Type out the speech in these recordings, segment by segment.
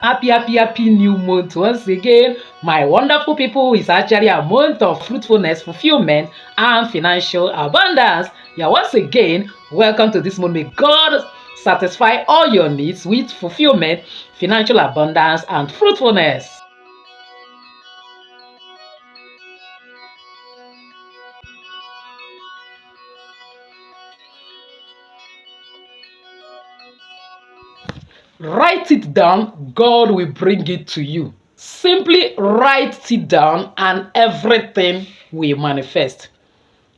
Happy new month once again. My wonderful people, it's actually a month of fruitfulness, fulfillment, and financial abundance. Yeah, once again, welcome to this month. May God satisfy all your needs with fulfillment, financial abundance, and fruitfulness. Write it down, God will bring it to you. Simply write it down, and everything will manifest.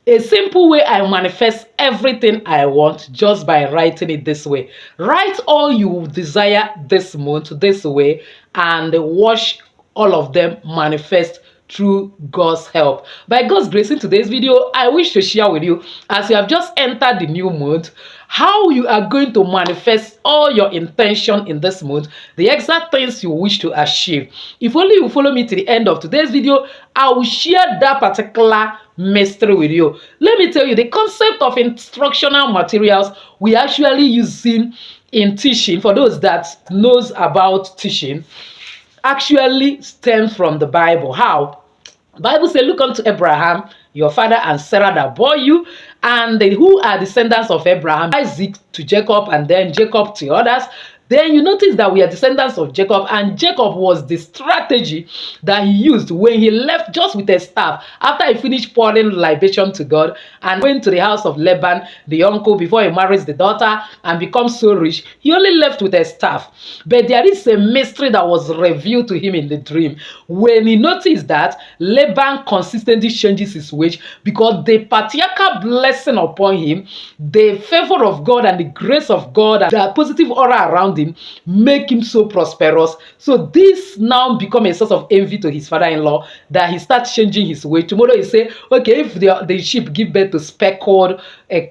A simple way I manifest everything I want just by writing it this way. Write all you desire this month this way and watch all of them manifest through God's help. By God's grace, in today's video, I wish to share with you, as you have just entered the new month, how you are going to manifest all your intention in this month, the exact things you wish to achieve. If only you follow me to the end of today's video, I will share that particular mystery with you. Let me tell you, the concept of instructional materials we actually using in teaching, for those that knows about teaching, actually stems from the Bible. How? Bible says, look unto Abraham, your father, and Sarah that bore you, and who are descendants of Abraham, Isaac to Jacob, and then Jacob to others. Then you notice that we are descendants of Jacob, and Jacob was the strategy that he used when he left just with a staff after he finished pouring libation to God and went to the house of Laban, the uncle, before he marries the daughter and becomes so rich. He only left with a staff. But there is a mystery that was revealed to him in the dream when he noticed that Laban consistently changes his wage because the patriarchal blessing upon him, the favor of God and the grace of God, and the positive aura around him make him so prosperous. So this now become a source of envy to his father-in-law, that he starts changing his way. Tomorrow he say, okay, if the sheep give birth to speckled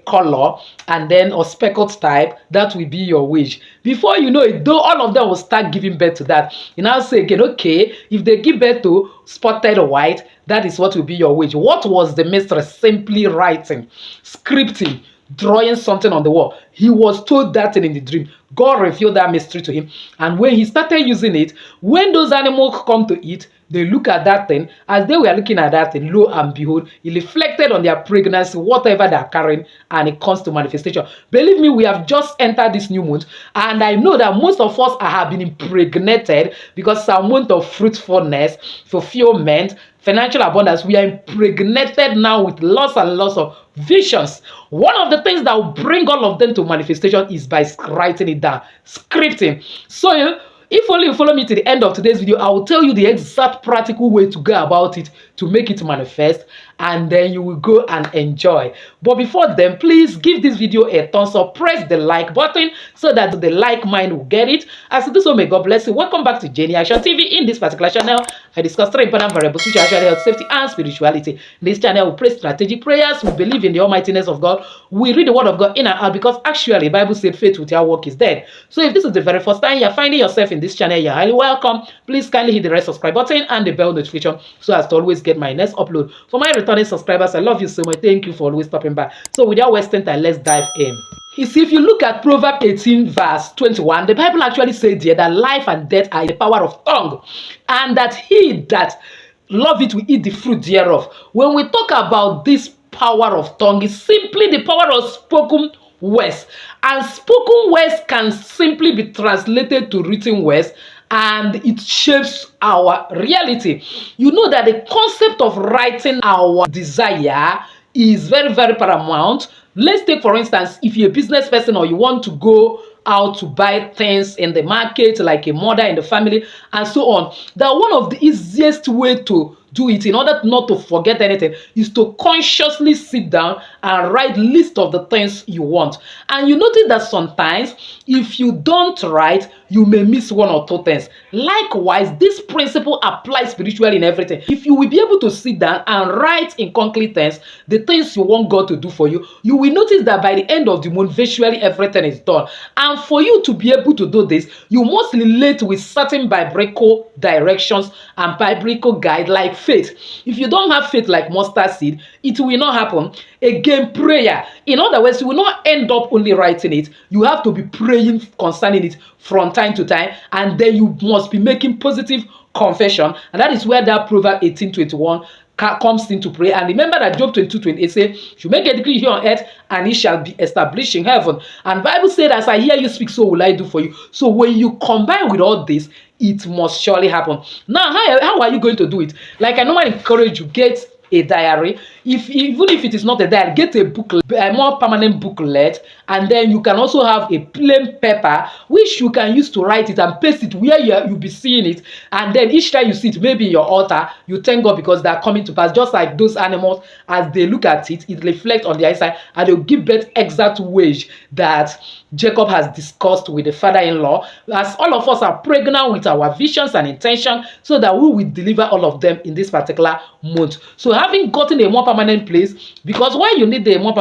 color and then or speckled type, that will be your wage. Before you know it, though, all of them will start giving birth to that. You now say again, okay, if they give birth to spotted white, that is what will be your wage. What was the mystery? Simply writing, scripting, drawing something on the wall. He was told that thing in the dream. God revealed that mystery to him. And when he started using it, when those animals come to eat, they look at that thing. As they were looking at that thing, lo and behold, it reflected on their pregnancy, whatever they are carrying, and it comes to manifestation. Believe me, we have just entered this new month, and I know that most of us have been impregnated because it's a month of fruitfulness, fulfillment, financial abundance. We are impregnated now with lots and lots of visions. One of the things that will bring all of them to manifestation is by writing it down, scripting. So if only you follow me to the end of today's video, I will tell you the exact practical way to go about it to make it manifest, and then you will go and enjoy. But before then, please give this video a thumbs up, press the like button so that the like mind will get it. As you do so, may God bless you. Welcome back to Jenny Action TV. In this particular channel, I discuss three important variables which are actually health, safety, and spirituality. In this channel, we pray strategic prayers, we believe in the almightiness of God, we read the word of God in and out, because actually the Bible said faith without work is dead. So if this is the very first time you're finding yourself in this channel, you're highly welcome. Please kindly hit the red subscribe button and the bell notification so as to always get my next upload. For my returning subscribers, I love you so much. Thank you for always stopping by. So without wasting time, let's dive in. You see, if you look at Proverbs 18 verse 21, the Bible actually says there that life and death are in the power of tongue, and that he that love it will eat the fruit thereof. When we talk about this power of tongue, it's simply the power of spoken words, and spoken words can simply be translated to written words, and it shapes our reality. You know that the concept of writing our desire is very, very paramount. Let's take, for instance, if you're a business person or you want to go out to buy things in the market, like a mother in the family and so on, that one of the easiest way to do it, in order not to forget anything, is to consciously sit down and write list of the things you want. And you notice that sometimes if you don't write, you may miss one or two things. Likewise, this principle applies spiritually in everything. If you will be able to sit down and write in concrete terms the things you want God to do for you, you will notice that by the end of the month, virtually everything is done. And for you to be able to do this, you must relate with certain biblical directions and biblical guide, like faith. If you don't have faith like mustard seed, it will not happen. Again, prayer. In other words, you will not end up only writing it. You have to be praying concerning it from time to time, and then you must be making positive confession. And that is where that Proverbs 18:21 comes into play. And remember that Job 22:28 says, you make a decree here on earth, and it shall be established in heaven. And Bible said, as I hear you speak, so will I do for you. So when you combine with all this, it must surely happen. Now, how are you going to do it? Like I normally encourage you, get a diary. Even if it is not a diary, get a booklet, a more permanent booklet, and then you can also have a plain paper which you can use to write it and paste it where you'll be seeing it. And then each time you see it, maybe in your altar, you thank God because they're coming to pass. Just like those animals, as they look at it, it reflects on the eyesight, and they'll give birth exact wage that Jacob has discussed with the father-in-law, as all of us are pregnant with our visions and intention, so that we will deliver all of them in this particular month. So having gotten a more permanent place, because when you need a more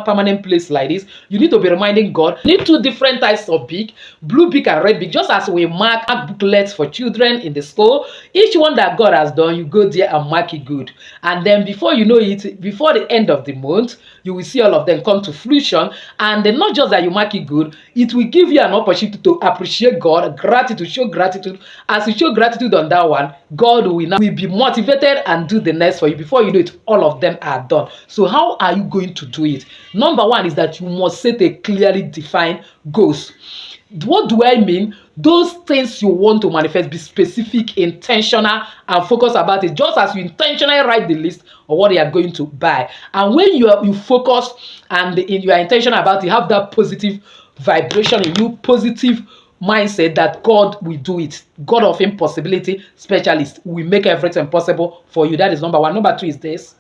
permanent place like this, you need to be reminding God. You need two different types of beak, blue beak and red beak. Just as we mark booklets for children in the school, each one that God has done, you go there and mark it good. And then before you know it, before the end of the month, you will see all of them come to fruition. And then not just that you mark it good, it will give you an opportunity to appreciate God, gratitude, show gratitude. As you show gratitude on that one, God will be motivated and do the next for you. Before you know it, all of them are done. So how are you going to do it? Number one is that you must set a clearly defined goals. What do I mean? Those things you want to manifest, be specific, intentional, and focus about it. Just as you intentionally write the list of what you are going to buy. And when you focus and you are intentional about it, have that positive vibration in you, positive mindset that God will do it. God of impossibility specialist will make everything possible for you. That is number one. Number two is this: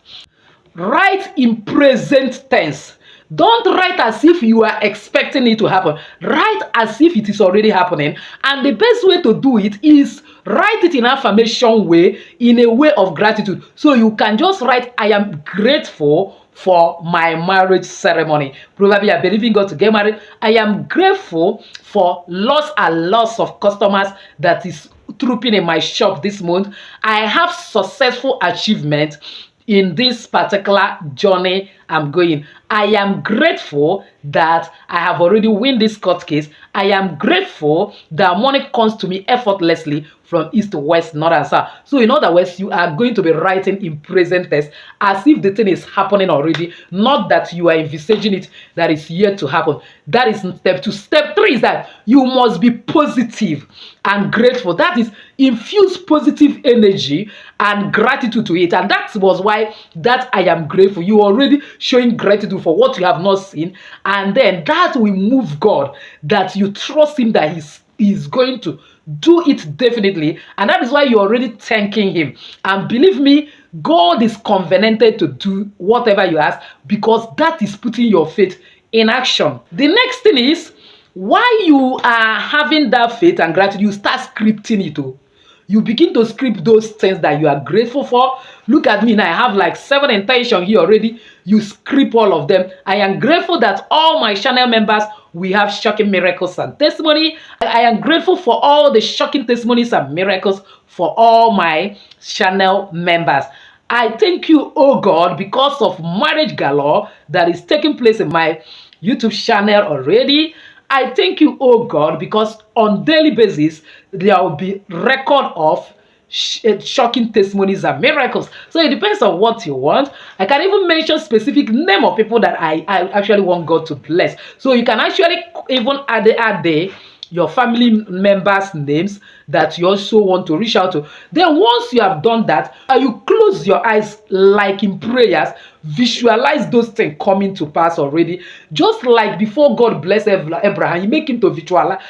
write in present tense. Don't write as if you are expecting it to happen. Write as if it is already happening. And the best way to do it is write it in affirmation way, in a way of gratitude. So you can just write, I am grateful for my marriage ceremony. Probably you're believing God to get married. I am grateful for lots and lots of customers that is trooping in my shop this month. I have successful achievement in this particular journey I'm going. I am grateful that I have already won this court case. I am grateful that money comes to me effortlessly from east to west, north and south. So in other words, you are going to be writing in present tense as if the thing is happening already, not that you are envisaging it that is yet to happen. That is step two. Step three is that you must be positive and grateful. That is, infuse positive energy and gratitude to it. And that was why that I am grateful. You are already showing gratitude for what you have not seen. And then that will move God, that you trust him that he's going to do it definitely. And that is why you're already thanking him. And believe me, God is covenanted to do whatever you ask, because that is putting your faith in action. The next thing is, while you are having that faith and gratitude, you start scripting it. You begin to script those things that you are grateful for. Look at me now, I have like 7 intentions here already. You script all of them. I am grateful that all my channel members, we have shocking miracles and testimony. I am grateful for all the shocking testimonies and miracles for all my channel members. I thank you, oh God, because of marriage galore that is taking place in my YouTube channel already. I thank you, oh God, because on daily basis, there will be record of shocking testimonies and miracles. So it depends on what you want. I can even mention specific name of people that I actually want God to bless. So you can actually even add your family members' names that you also want to reach out to. Then once you have done that, you close your eyes like in prayers, visualize those things coming to pass already. Just like before God blessed Abraham, he make him to visualize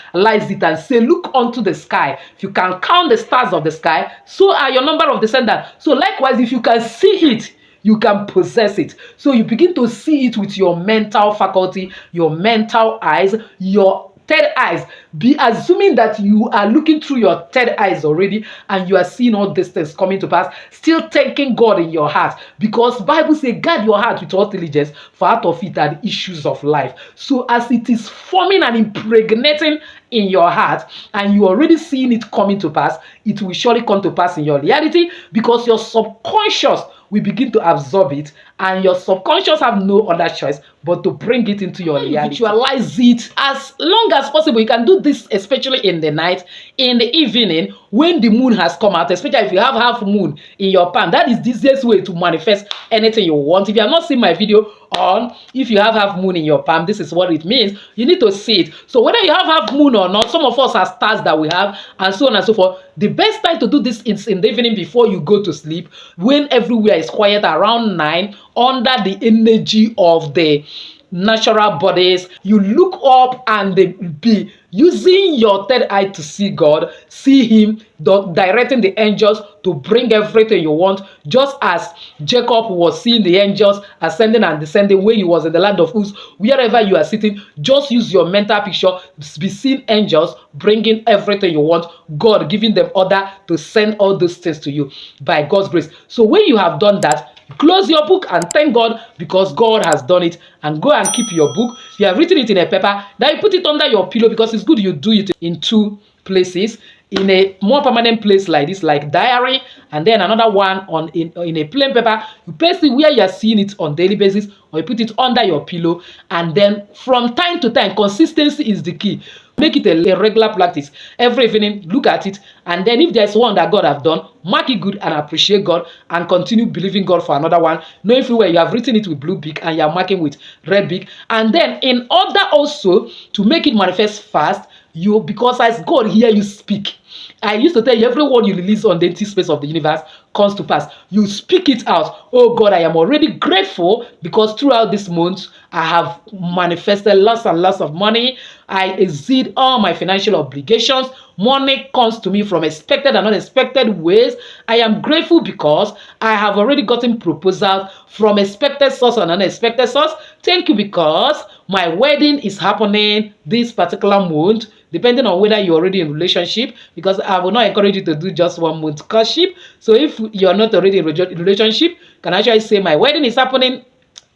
it and say, look unto the sky. If you can count the stars of the sky, so are your number of descendants. So likewise, if you can see it, you can possess it. So you begin to see it with your mental faculty, your mental eyes, your third eyes. Be assuming that you are looking through your third eyes already and you are seeing all these things coming to pass, still thanking God in your heart, because Bible says guard your heart with all diligence, for out of it are the issues of life. So as it is forming and impregnating in your heart and you already seeing it coming to pass, it will surely come to pass in your reality, because your subconscious will begin to absorb it and your subconscious have no other choice but to bring it into your reality. Visualize it as long as possible. You can do this especially in the night, in the evening, when the moon has come out, especially if you have half moon in your palm. That is the easiest way to manifest anything you want. If you have not seen my video on if you have half moon in your palm, this is what it means. You need to see it. So whether you have half moon or not, some of us have stars that we have, and so on and so forth. The best time to do this is in the evening before you go to sleep, when everywhere is quiet, around 9, under the energy of the natural bodies. You look up and be using your third eye to see God, see him directing the angels to bring everything you want, just as Jacob was seeing the angels ascending and descending when he was in the land of Uz. Wherever you are sitting, just use your mental picture, be seeing angels bringing everything you want, God giving them order to send all those things to you by God's grace. So when you have done that, close your book and thank God because God has done it, and go and keep your book. You have written it in a paper, then you put it under your pillow, because it's good you do it in 2 places, in a more permanent place like this, like diary, and then another one in a plain paper. You paste it where you are seeing it on daily basis, or you put it under your pillow, and then from time to time, consistency is the key. Make it a regular practice. Every evening, look at it, and then if there's one that God have done, mark it good and appreciate God, and continue believing God for another one. Know everywhere you have written it with blue beak and you are marking with red beak. And then in order also to make it manifest fast, because as God hear you speak, I used to tell you, every word you release on the empty space of the universe comes to pass. You speak it out. Oh God, I am already grateful because throughout this month, I have manifested lots and lots of money. I exceed all my financial obligations. Money comes to me from expected and unexpected ways. I am grateful because I have already gotten proposals from expected source and unexpected source. Thank you because my wedding is happening this particular month, depending on whether you're already in relationship, because I will not encourage you to do just 1 month courtship. So if you're not already in relationship, you can actually say my wedding is happening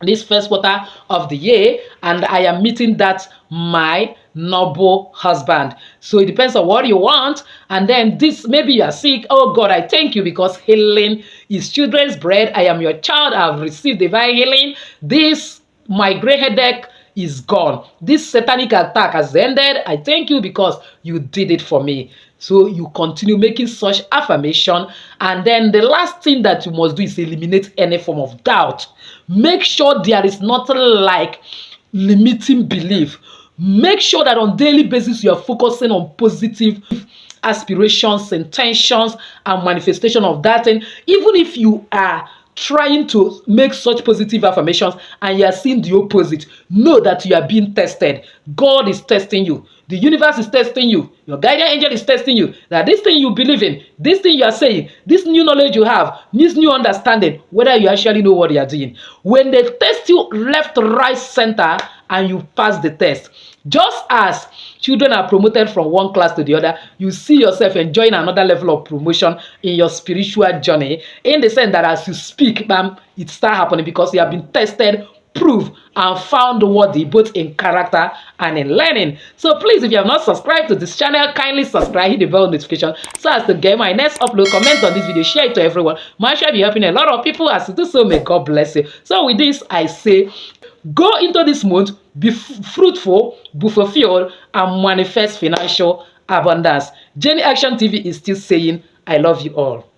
this first quarter of the year, and I am meeting that my noble husband. So it depends on what you want. And then this, maybe you are sick. Oh God, I thank you because healing is children's bread. I am your child. I have received divine healing. This migraine headache is gone. This satanic attack has ended. I thank you because you did it for me. So you continue making such affirmation. And then the last thing that you must do is eliminate any form of doubt. Make sure there is nothing like limiting belief. Make sure that on daily basis you are focusing on positive aspirations, intentions, and manifestation of that thing. Even if you are trying to make such positive affirmations and you are seeing the opposite, know that you are being tested. God is testing you. The universe is testing you. Your guardian angel is testing you. That this thing you believe in, this thing you are saying, this new knowledge you have, this new understanding, whether you actually know what you are doing. When they test you left, right, center, and you pass the test, just as children are promoted from one class to the other, you see yourself enjoying another level of promotion in your spiritual journey, in the sense that as you speak, bam, it starts happening because you have been tested, proved, and found worthy both in character and in learning. So please, if you have not subscribed to this channel, kindly subscribe, hit the bell notification so as to get my next upload. Comment on this video, share it to everyone. My shall be helping a lot of people. As you do so, may God bless you. So with this, I say, go into this month, be fruitful, be fulfilled, and manifest financial abundance. Jenny Action TV is still saying, I love you all.